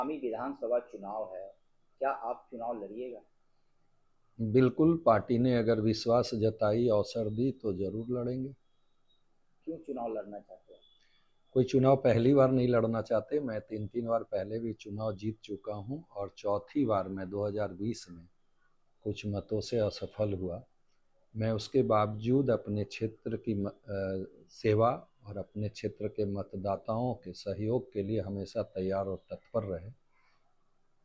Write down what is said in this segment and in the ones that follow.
आगामी विधानसभा चुनाव है, क्या आप चुनाव लड़िएगा? बिल्कुल, पार्टी ने अगर विश्वास जताई, अवसर दी तो ज़रूर लड़ेंगे। क्यों चुनाव लड़ना चाहते हैं? कोई चुनाव पहली बार नहीं लड़ना चाहते। मैं 3-3 बार पहले भी चुनाव जीत चुका हूँ और चौथी बार मैं 2020 में कुछ मतों से असफल हुआ। मैं उसके बावजूद अपने क्षेत्र की सेवा और अपने क्षेत्र के मतदाताओं के सहयोग के लिए हमेशा तैयार और तत्पर रहे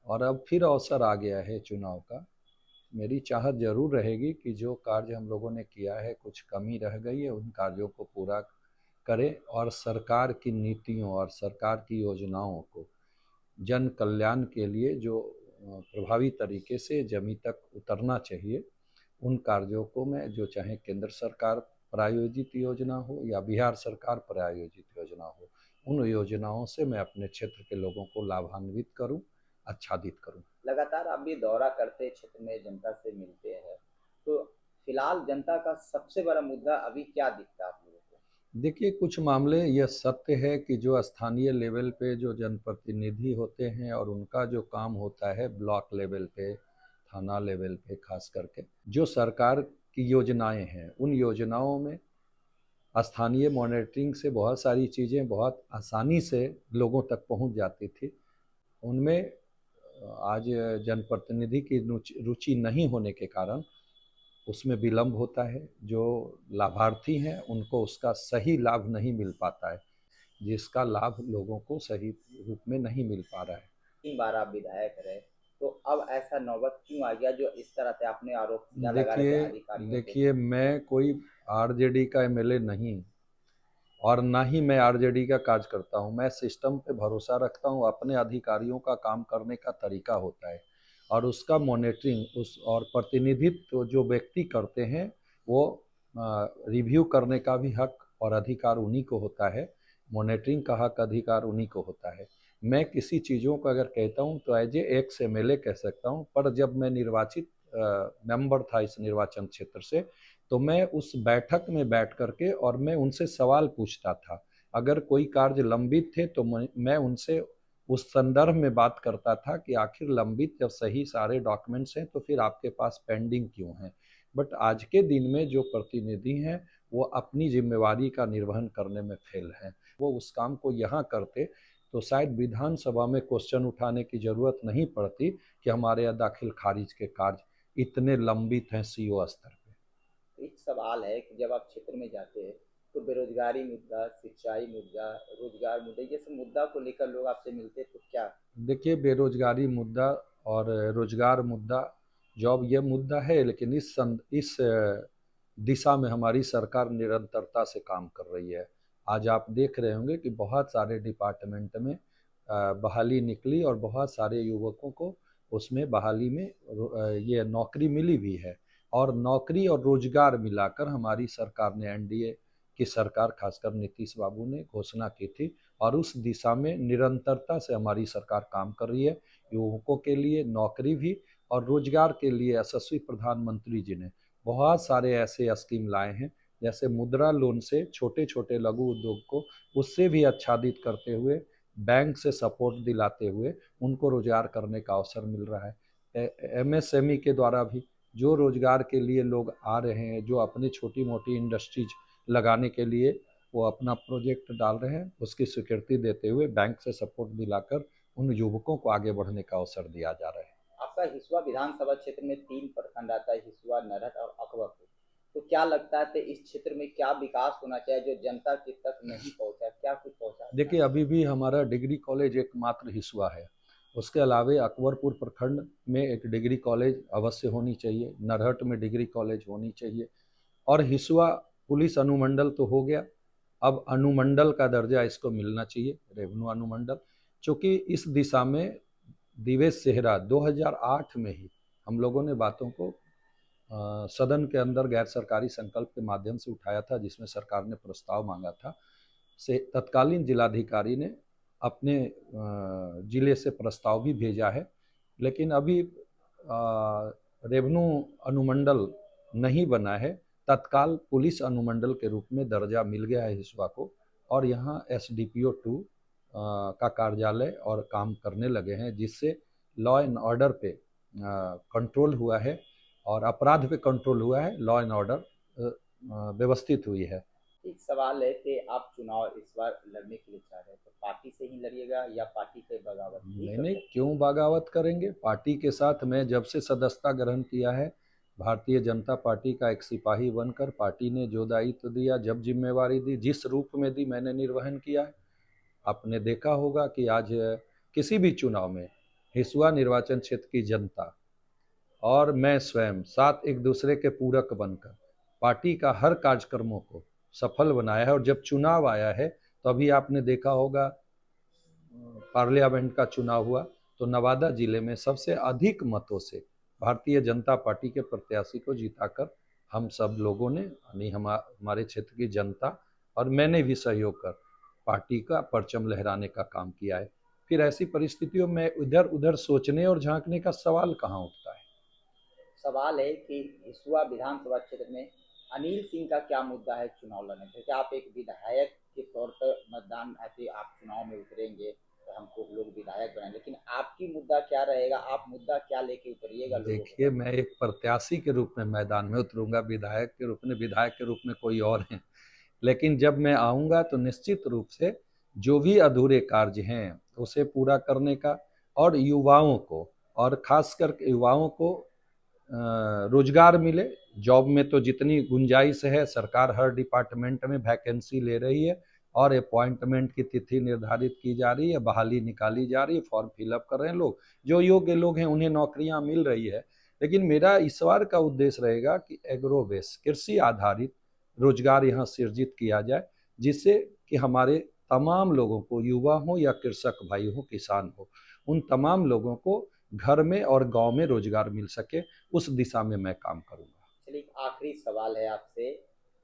और अब फिर अवसर आ गया है चुनाव का। मेरी चाहत ज़रूर रहेगी कि जो कार्य हम लोगों ने किया है, कुछ कमी रह गई है, उन कार्यों को पूरा करें और सरकार की नीतियों और सरकार की योजनाओं को जन कल्याण के लिए जो प्रभावी तरीके से जमीन तक उतरना चाहिए, उन कार्यों को मैं जो चाहे केंद्र सरकार प्रायोजित योजना हो या बिहार सरकार प्रायोजित योजना हो, उन योजनाओं से मैं अपने क्षेत्र के लोगों को लाभान्वित करूं, आच्छादित करूं। लगातार आप भी दौरा करते क्षेत्र में जनता से मिलते हैं, तो फिलहाल जनता का सबसे बड़ा मुद्दा अभी क्या दिखता है आप लोगों को? देखिए, कुछ मामले यह सत्य है कि जो स्थानीय लेवल पे जो जनप्रतिनिधि होते हैं और उनका जो काम होता है ब्लॉक लेवल पे, थाना लेवल पे, खास करके जो सरकार की योजनाएं हैं, उन योजनाओं में स्थानीय मॉनिटरिंग से बहुत सारी चीज़ें बहुत आसानी से लोगों तक पहुंच जाती थी। उनमें आज जनप्रतिनिधि की रुचि नहीं होने के कारण उसमें विलम्ब होता है। जो लाभार्थी हैं उनको उसका सही लाभ नहीं मिल पाता है, जिसका लाभ लोगों को सही रूप में नहीं मिल पा रहा है। 3 बार आप विधायक रहे, तो अब ऐसा नौबत क्यों आ गया जो इस तरह से आपने आरोप क्या लगा रहे थे देखिए अधिकारियों पे? देखिए मैं कोई आरजेडी का एमएलए नहीं और ना ही मैं आरजेडी का कार्य करता हूँ। मैं सिस्टम पे भरोसा रखता हूँ। अपने अधिकारियों का काम करने का तरीका होता है और उसका मॉनिटरिंग उस और प्रतिनिधित्व जो व्यक्ति करते हैं वो रिव्यू करने का भी हक और अधिकार उन्हीं को होता है। मॉनिटरिंग का हक अधिकार उन्हीं को होता है। मैं किसी चीज़ों को अगर कहता हूँ तो एज ए एक्स एमएलए कह सकता हूँ, पर जब मैं निर्वाचित मेंबर था इस निर्वाचन क्षेत्र से, तो मैं उस बैठक में बैठ करके और मैं उनसे सवाल पूछता था। अगर कोई कार्य लंबित थे तो मैं उनसे उस संदर्भ में बात करता था कि आखिर लंबित जब सही सारे डॉक्यूमेंट्स हैं तो फिर आपके पास पेंडिंग क्यों है। बट आज के दिन में जो प्रतिनिधि हैं वो अपनी जिम्मेवारी का निर्वहन करने में फेल हैं। वो उस काम को यहाँ करते तो शायद विधानसभा में क्वेश्चन उठाने की जरूरत नहीं पड़ती कि हमारे यहाँ दाखिल खारिज के कार्य इतने लंबित हैं सीओ स्तर पे। एक सवाल है कि जब आप क्षेत्र में जाते हैं, तो बेरोजगारी मुद्दा, सिंचाई मुद्दा, रोजगार मुद्दा, ये सब मुद्दा को लेकर लोग आपसे मिलते हैं, तो क्या? देखिए, बेरोजगारी मुद्दा और रोजगार मुद्दा, जॉब, ये मुद्दा है, लेकिन इस दिशा में हमारी सरकार निरंतरता से काम कर रही है। आज आप देख रहे होंगे कि बहुत सारे डिपार्टमेंट में बहाली निकली और बहुत सारे युवकों को उसमें बहाली में ये नौकरी मिली भी है और नौकरी और रोजगार मिलाकर हमारी सरकार ने, एनडीए की सरकार खासकर नीतीश बाबू ने घोषणा की थी और उस दिशा में निरंतरता से हमारी सरकार काम कर रही है। युवकों के लिए नौकरी भी और रोजगार के लिए यशस्वी प्रधानमंत्री जी ने बहुत सारे ऐसे स्कीम लाए हैं, जैसे मुद्रा लोन से छोटे छोटे लघु उद्योग को उससे भी आच्छादित करते हुए, बैंक से सपोर्ट दिलाते हुए उनको रोजगार करने का अवसर मिल रहा है। एमएसएमई के द्वारा भी जो रोजगार के लिए लोग आ रहे हैं, जो अपनी छोटी मोटी इंडस्ट्रीज लगाने के लिए वो अपना प्रोजेक्ट डाल रहे हैं, उसकी स्वीकृति देते हुए बैंक से सपोर्ट दिलाकर उन युवकों को आगे बढ़ने का अवसर दिया जा रहा है। आपका हिसुआ विधानसभा क्षेत्र में 3 प्रखंड आता है, हिसुआ, नरहट और अकबरपुर। तो क्या लगता है इस क्षेत्र में क्या विकास होना चाहिए जो जनता के तक नहीं पहुंचा? क्या कुछ पहुंचा? देखिए, अभी भी हमारा डिग्री कॉलेज एकमात्र हिसुआ है। उसके अलावे अकबरपुर प्रखंड में एक डिग्री कॉलेज अवश्य होनी चाहिए, नरहट में डिग्री कॉलेज होनी चाहिए और हिसुआ पुलिस अनुमंडल तो हो गया, अब अनुमंडल का दर्जा इसको मिलना चाहिए, रेवेन्यू अनुमंडल। चूँकि इस दिशा में दिवेश सेहरा 2008 में ही हम लोगों ने बातों को सदन के अंदर गैर सरकारी संकल्प के माध्यम से उठाया था, जिसमें सरकार ने प्रस्ताव मांगा था। से तत्कालीन जिलाधिकारी ने अपने जिले से प्रस्ताव भी भेजा है, लेकिन अभी रेवेन्यू अनुमंडल नहीं बना है। तत्काल पुलिस अनुमंडल के रूप में दर्जा मिल गया है हिसुआ को और यहाँ एसडीपीओ 2 का कार्यालय और काम करने लगे हैं, जिससे लॉ एंड ऑर्डर पे कंट्रोल हुआ है और अपराध पे कंट्रोल हुआ है, लॉ एंड ऑर्डर व्यवस्थित हुई है। एक सवाल है कि आप चुनाव इस बार लड़ने के लिए चाह रहे हैं, तो पार्टी से ही लड़िएगा या पार्टी से बगावत भी नहीं कर नहीं, सकते क्यों बगावत करेंगे? पार्टी के साथ मैं जब से सदस्यता ग्रहण किया है, भारतीय जनता पार्टी का एक सिपाही बनकर पार्टी ने जो दायित्व दिया, जब जिम्मेवारी दी, जिस रूप में दी, मैंने निर्वहन किया है। आपने देखा होगा कि आज किसी भी चुनाव में हिसुआ निर्वाचन क्षेत्र की जनता और मैं स्वयं साथ एक दूसरे के पूरक बनकर पार्टी का हर कार्यक्रमों को सफल बनाया है। और जब चुनाव आया है तो अभी आपने देखा होगा, पार्लियामेंट का चुनाव हुआ तो नवादा जिले में सबसे अधिक मतों से भारतीय जनता पार्टी के प्रत्याशी को जिताकर हम सब लोगों ने, यानी हमारे क्षेत्र की जनता और मैंने भी सहयोग कर पार्टी का परचम लहराने का काम किया है। फिर ऐसी परिस्थितियों में इधर उधर सोचने और झांकने का सवाल कहाँ उठता है। सवाल है कि हिसुआ विधानसभा क्षेत्र में अनिल सिंह का क्या मुद्दा है चुनाव लड़ने से? क्या आप एक विधायक के तौर पर मतदान ऐसे आप चुनाव में उतरेंगे तो हमको लोग विधायक बनाए, लेकिन आपकी मुद्दा क्या रहेगा? आप मुद्दा क्या लेके उतरिएगा लोगों के देखिए, सामने? मैं एक प्रत्याशी के रूप में मैदान में उतरूंगा, विधायक के रूप में कोई और है। लेकिन जब मैं आऊँगा तो निश्चित रूप से जो भी अधूरे कार्य हैं उसे पूरा करने का, और युवाओं को, और खासकर युवाओं को रोजगार मिले। जॉब में तो जितनी गुंजाइश है, सरकार हर डिपार्टमेंट में वैकेंसी ले रही है और अपॉइंटमेंट की तिथि निर्धारित की जा रही है, बहाली निकाली जा रही है, फॉर्म फिलअप कर रहे हैं लोग, जो योग्य लोग हैं उन्हें नौकरियां मिल रही है। लेकिन मेरा इस बार का उद्देश्य रहेगा कि एग्रोवेस कृषि आधारित रोजगार यहाँ सृजित किया जाए, जिससे कि हमारे तमाम लोगों को, युवा हो या कृषक भाई हो, किसान हो, उन तमाम लोगों को घर में और गांव में रोजगार मिल सके, उस दिशा में मैं काम करूंगा। चलिए, एक आखिरी सवाल है आपसे।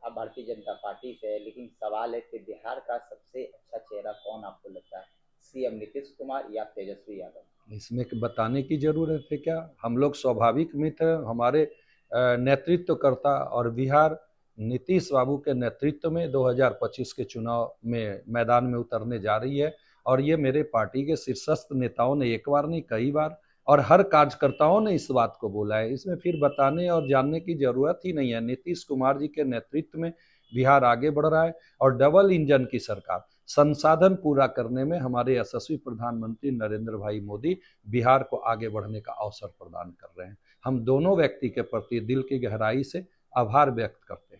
आप भारतीय जनता पार्टी से है, लेकिन सवाल है कि बिहार का सबसे अच्छा चेहरा कौन आपको लगता है? सीएम नीतीश कुमार या तेजस्वी यादव? इसमें बताने की जरूरत है क्या? हम लोग स्वाभाविक मित्र, हमारे नेतृत्वकर्ता और बिहार नीतीश बाबू के नेतृत्व में 2025 के चुनाव में मैदान में उतरने जा रही है। और ये मेरे पार्टी के शीर्षस्थ नेताओं ने एक बार नहीं, कई बार, और हर कार्यकर्ताओं ने इस बात को बोला है। इसमें फिर बताने और जानने की जरूरत ही नहीं है। नीतीश कुमार जी के नेतृत्व में बिहार आगे बढ़ रहा है और डबल इंजन की सरकार, संसाधन पूरा करने में हमारे यशस्वी प्रधानमंत्री नरेंद्र भाई मोदी बिहार को आगे बढ़ने का अवसर प्रदान कर रहे हैं। हम दोनों व्यक्ति के प्रति दिल की गहराई से आभार व्यक्त करते हैं।